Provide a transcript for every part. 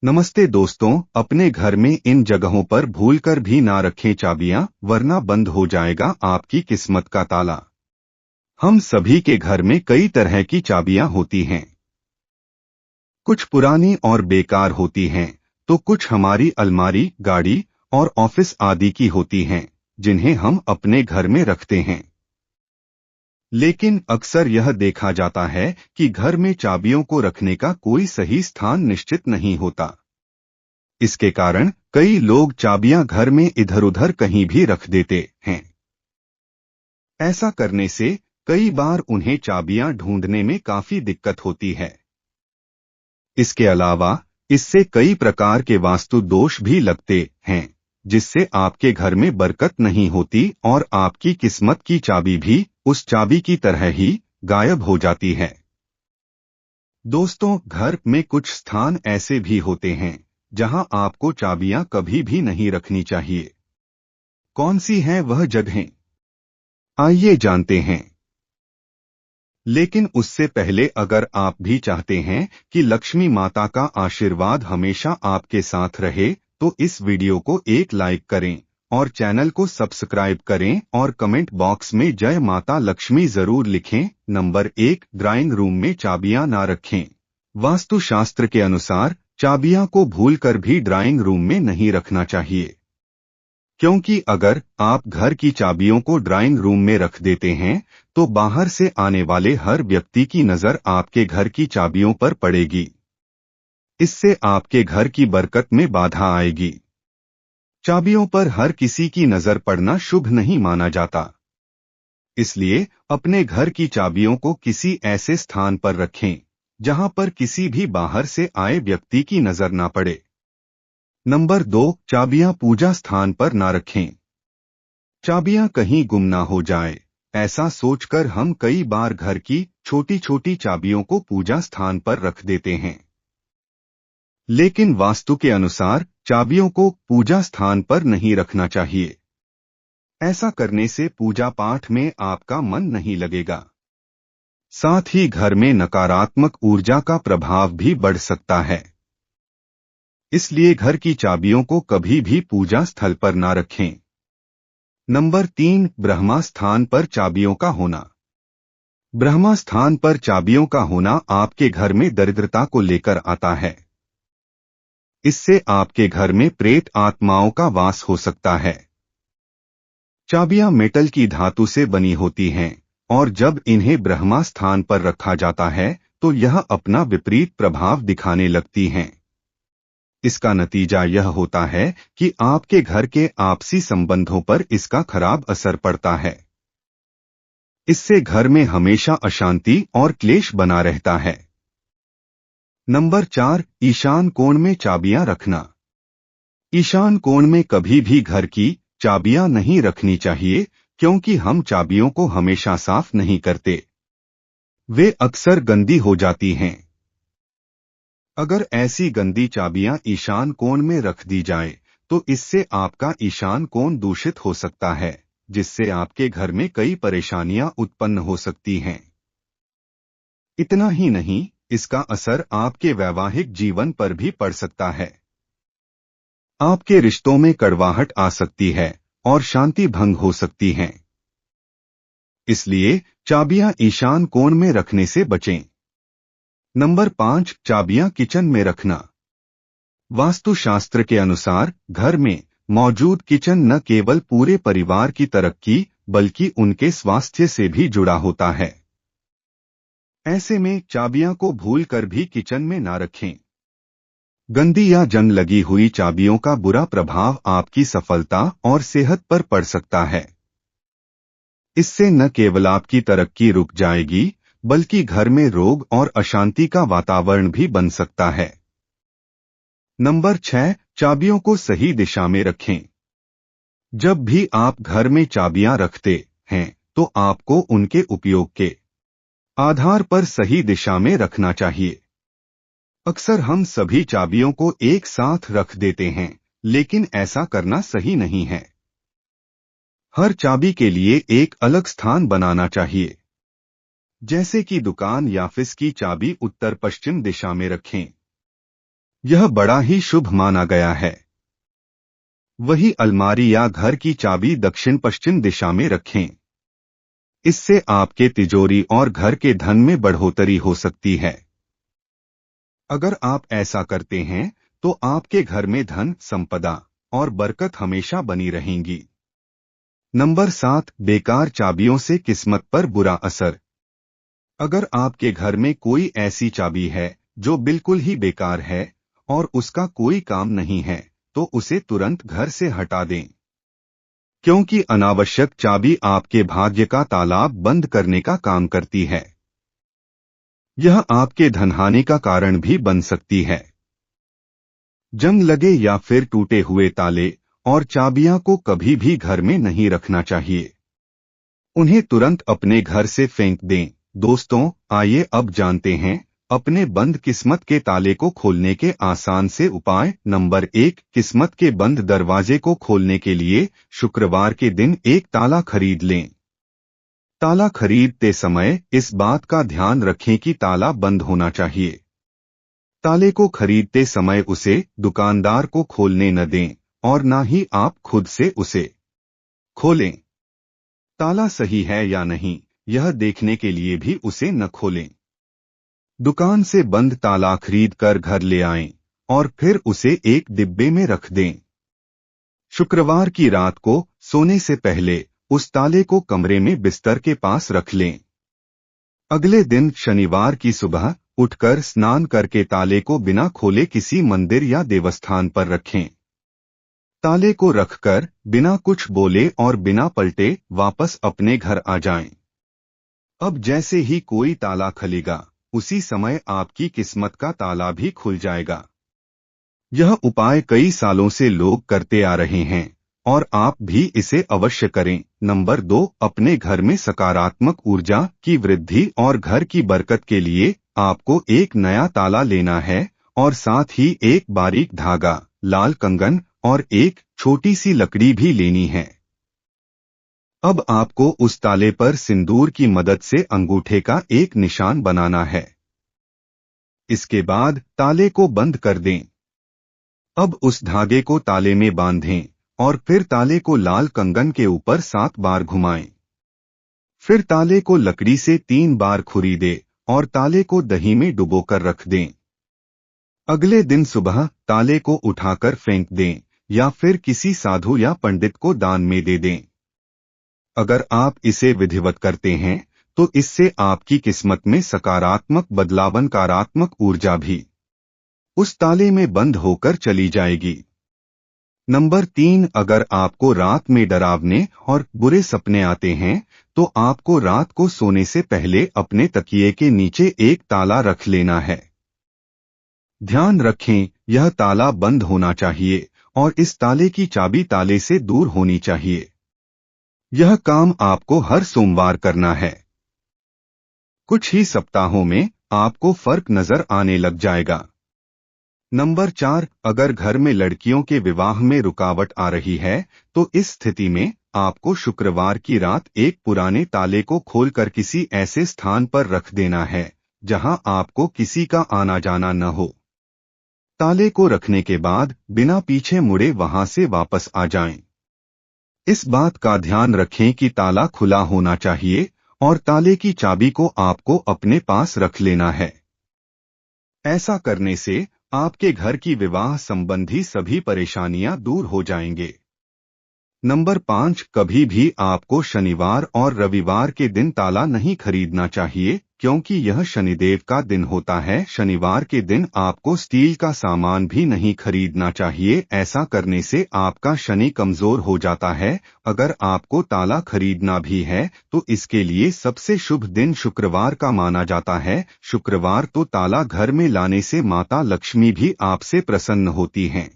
नमस्ते दोस्तों, अपने घर में इन जगहों पर भूलकर भी ना रखें चाबियां, वरना बंद हो जाएगा आपकी किस्मत का ताला। हम सभी के घर में कई तरह की चाबियां होती हैं। कुछ पुरानी और बेकार होती हैं, तो कुछ हमारी अलमारी, गाड़ी और ऑफिस आदि की होती हैं, जिन्हें हम अपने घर में रखते हैं। लेकिन अक्सर यह देखा जाता है कि घर में चाबियों को रखने का कोई सही स्थान निश्चित नहीं होता। इसके कारण कई लोग चाबियां घर में इधर-उधर कहीं भी रख देते हैं। ऐसा करने से कई बार उन्हें चाबियां ढूंढने में काफी दिक्कत होती है। इसके अलावा इससे कई प्रकार के वास्तु दोष भी लगते हैं, जिससे आपके घर में बरकत नहीं होती और आपकी किस्मत की चाबी भी उस चाबी की तरह ही गायब हो जाती है। दोस्तों, घर में कुछ स्थान ऐसे भी होते हैं जहां आपको चाबियां कभी भी नहीं रखनी चाहिए। कौन सी हैं वह जगहें? आइए जानते हैं। लेकिन उससे पहले अगर आप भी चाहते हैं कि लक्ष्मी माता का आशीर्वाद हमेशा आपके साथ रहे, तो इस वीडियो को एक लाइक करें और चैनल को सब्सक्राइब करें और कमेंट बॉक्स में जय माता लक्ष्मी जरूर लिखें। नंबर 1, ड्राइंग रूम में चाबियां ना रखें। वास्तुशास्त्र के अनुसार चाबियां को भूलकर भी ड्राइंग रूम में नहीं रखना चाहिए, क्योंकि अगर आप घर की चाबियों को ड्राइंग रूम में रख देते हैं तो बाहर से आने वाले हर व्यक्ति की नजर आपके घर की चाबियों पर पड़ेगी। इससे आपके घर की बरकत में बाधा आएगी। चाबियों पर हर किसी की नजर पड़ना शुभ नहीं माना जाता। इसलिए अपने घर की चाबियों को किसी ऐसे स्थान पर रखें जहां पर किसी भी बाहर से आए व्यक्ति की नजर ना पड़े। नंबर 2, चाबियां पूजा स्थान पर ना रखें। चाबियां कहीं गुम ना हो जाए, ऐसा सोचकर हम कई बार घर की छोटी छोटी चाबियों को पूजा स्थान पर रख देते हैं। लेकिन वास्तु के अनुसार चाबियों को पूजा स्थान पर नहीं रखना चाहिए। ऐसा करने से पूजा पाठ में आपका मन नहीं लगेगा। साथ ही घर में नकारात्मक ऊर्जा का प्रभाव भी बढ़ सकता है। इसलिए घर की चाबियों को कभी भी पूजा स्थल पर ना रखें। नंबर 3, ब्रह्मा स्थान पर चाबियों का होना। ब्रह्मा स्थान पर चाबियों का होना आपके घर में दरिद्रता को लेकर आता है। इससे आपके घर में प्रेत आत्माओं का वास हो सकता है। चाबियां मेटल की धातु से बनी होती हैं और जब इन्हें ब्रह्मा स्थान पर रखा जाता है तो यह अपना विपरीत प्रभाव दिखाने लगती हैं। इसका नतीजा यह होता है कि आपके घर के आपसी संबंधों पर इसका खराब असर पड़ता है। इससे घर में हमेशा अशांति और क्लेश बना रहता है। नंबर 4, ईशान कोण में चाबियां रखना। ईशान कोण में कभी भी घर की चाबियां नहीं रखनी चाहिए, क्योंकि हम चाबियों को हमेशा साफ नहीं करते। वे अक्सर गंदी हो जाती हैं। अगर ऐसी गंदी चाबियां ईशान कोण में रख दी जाए तो इससे आपका ईशान कोण दूषित हो सकता है, जिससे आपके घर में कई परेशानियां उत्पन्न हो सकती हैं। इतना ही नहीं, इसका असर आपके वैवाहिक जीवन पर भी पड़ सकता है। आपके रिश्तों में कड़वाहट आ सकती है और शांति भंग हो सकती है। इसलिए चाबियां ईशान कोण में रखने से बचें। नंबर 5, चाबियां किचन में रखना। वास्तुशास्त्र के अनुसार घर में मौजूद किचन न केवल पूरे परिवार की तरक्की बल्कि उनके स्वास्थ्य से भी जुड़ा होता है। ऐसे में चाबियां को भूलकर भी किचन में ना रखें। गंदी या जंग लगी हुई चाबियों का बुरा प्रभाव आपकी सफलता और सेहत पर पड़ सकता है। इससे न केवल आपकी तरक्की रुक जाएगी, बल्कि घर में रोग और अशांति का वातावरण भी बन सकता है। नंबर 6, चाबियों को सही दिशा में रखें। जब भी आप घर में चाबियां रखते हैं तो आपको उनके उपयोग के आधार पर सही दिशा में रखना चाहिए। अक्सर हम सभी चाबियों को एक साथ रख देते हैं, लेकिन ऐसा करना सही नहीं है। हर चाबी के लिए एक अलग स्थान बनाना चाहिए। जैसे कि दुकान या ऑफिस की चाबी उत्तर पश्चिम दिशा में रखें। यह बड़ा ही शुभ माना गया है। वही अलमारी या घर की चाबी दक्षिण पश्चिम दिशा में रखें। इससे आपके तिजोरी और घर के धन में बढ़ोतरी हो सकती है। अगर आप ऐसा करते हैं तो आपके घर में धन, संपदा और बरकत हमेशा बनी रहेंगी। नंबर 7, बेकार चाबियों से किस्मत पर बुरा असर। अगर आपके घर में कोई ऐसी चाबी है जो बिल्कुल ही बेकार है और उसका कोई काम नहीं है, तो उसे तुरंत घर से हटा दें, क्योंकि अनावश्यक चाबी आपके भाग्य का तालाब बंद करने का काम करती है। यह आपके धनहानि का कारण भी बन सकती है। जंग लगे या फिर टूटे हुए ताले और चाबियां को कभी भी घर में नहीं रखना चाहिए। उन्हें तुरंत अपने घर से फेंक दें। दोस्तों, आइए अब जानते हैं अपने बंद किस्मत के ताले को खोलने के आसान से उपाय। नंबर 1, किस्मत के बंद दरवाजे को खोलने के लिए शुक्रवार के दिन एक ताला खरीद लें। ताला खरीदते समय इस बात का ध्यान रखें कि ताला बंद होना चाहिए। ताले को खरीदते समय उसे दुकानदार को खोलने न दें और न ही आप खुद से उसे खोलें। ताला सही है या नहीं, यह देखने के लिए भी उसे न खोलें। दुकान से बंद ताला खरीद कर घर ले आएं और फिर उसे एक डिब्बे में रख दें। शुक्रवार की रात को सोने से पहले उस ताले को कमरे में बिस्तर के पास रख लें। अगले दिन शनिवार की सुबह उठकर स्नान करके ताले को बिना खोले किसी मंदिर या देवस्थान पर रखें। ताले को रखकर बिना कुछ बोले और बिना पलटे वापस अपने घर आ जाएं। अब जैसे ही कोई ताला खुलेगा, उसी समय आपकी किस्मत का ताला भी खुल जाएगा। यह उपाय कई सालों से लोग करते आ रहे हैं और आप भी इसे अवश्य करें। नंबर 2, अपने घर में सकारात्मक ऊर्जा की वृद्धि और घर की बरकत के लिए आपको एक नया ताला लेना है और साथ ही एक बारीक धागा, लाल कंगन और एक छोटी सी लकड़ी भी लेनी है। अब आपको उस ताले पर सिंदूर की मदद से अंगूठे का एक निशान बनाना है। इसके बाद ताले को बंद कर दें। अब उस धागे को ताले में बांधें और फिर ताले को लाल कंगन के ऊपर 7 बार घुमाएं। फिर ताले को लकड़ी से 3 बार खुरी दें और ताले को दही में डुबोकर रख दें। अगले दिन सुबह ताले को उठाकर फेंक दें या फिर किसी साधु या पंडित को दान में दे दें। अगर आप इसे विधिवत करते हैं तो इससे आपकी किस्मत में सकारात्मक बदलाव, नकारात्मक ऊर्जा भी उस ताले में बंद होकर चली जाएगी। नंबर 3, अगर आपको रात में डरावने और बुरे सपने आते हैं तो आपको रात को सोने से पहले अपने तकिए के नीचे एक ताला रख लेना है। ध्यान रखें, यह ताला बंद होना चाहिए और इस ताले की चाबी ताले से दूर होनी चाहिए। यह काम आपको हर सोमवार करना है। कुछ ही सप्ताहों में आपको फर्क नजर आने लग जाएगा। नंबर 4, अगर घर में लड़कियों के विवाह में रुकावट आ रही है तो इस स्थिति में आपको शुक्रवार की रात एक पुराने ताले को खोलकर किसी ऐसे स्थान पर रख देना है जहां आपको किसी का आना जाना न हो। ताले को रखने के बाद बिना पीछे मुड़े वहां से वापस आ जाएं। इस बात का ध्यान रखें कि ताला खुला होना चाहिए और ताले की चाबी को आपको अपने पास रख लेना है। ऐसा करने से आपके घर की विवाह संबंधी सभी परेशानियां दूर हो जाएंगे। नंबर 5, कभी भी आपको शनिवार और रविवार के दिन ताला नहीं खरीदना चाहिए, क्योंकि यह शनिदेव का दिन होता है। शनिवार के दिन आपको स्टील का सामान भी नहीं खरीदना चाहिए। ऐसा करने से आपका शनि कमजोर हो जाता है। अगर आपको ताला खरीदना भी है तो इसके लिए सबसे शुभ दिन शुक्रवार का माना जाता है। शुक्रवार तो ताला घर में लाने से माता लक्ष्मी भी आपसे प्रसन्न होती हैं।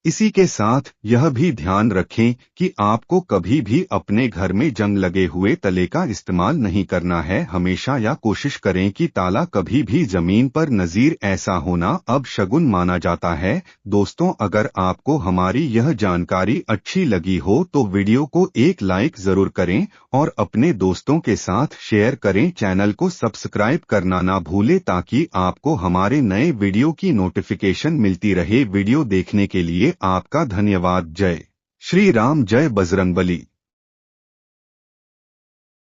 इसी के साथ यह भी ध्यान रखें कि आपको कभी भी अपने घर में जंग लगे हुए तले का इस्तेमाल नहीं करना है। हमेशा या कोशिश करें कि ताला कभी भी जमीन पर नज़ीर ऐसा होना अब शगुन माना जाता है। दोस्तों, अगर आपको हमारी यह जानकारी अच्छी लगी हो तो वीडियो को एक लाइक जरूर करें और अपने दोस्तों के साथ शेयर करें। चैनल को सब्सक्राइब करना ना भूलें ताकि आपको हमारे नए वीडियो की नोटिफिकेशन मिलती रहे। वीडियो देखने के लिए आपका धन्यवाद। जय श्री राम, जय बजरंगबली।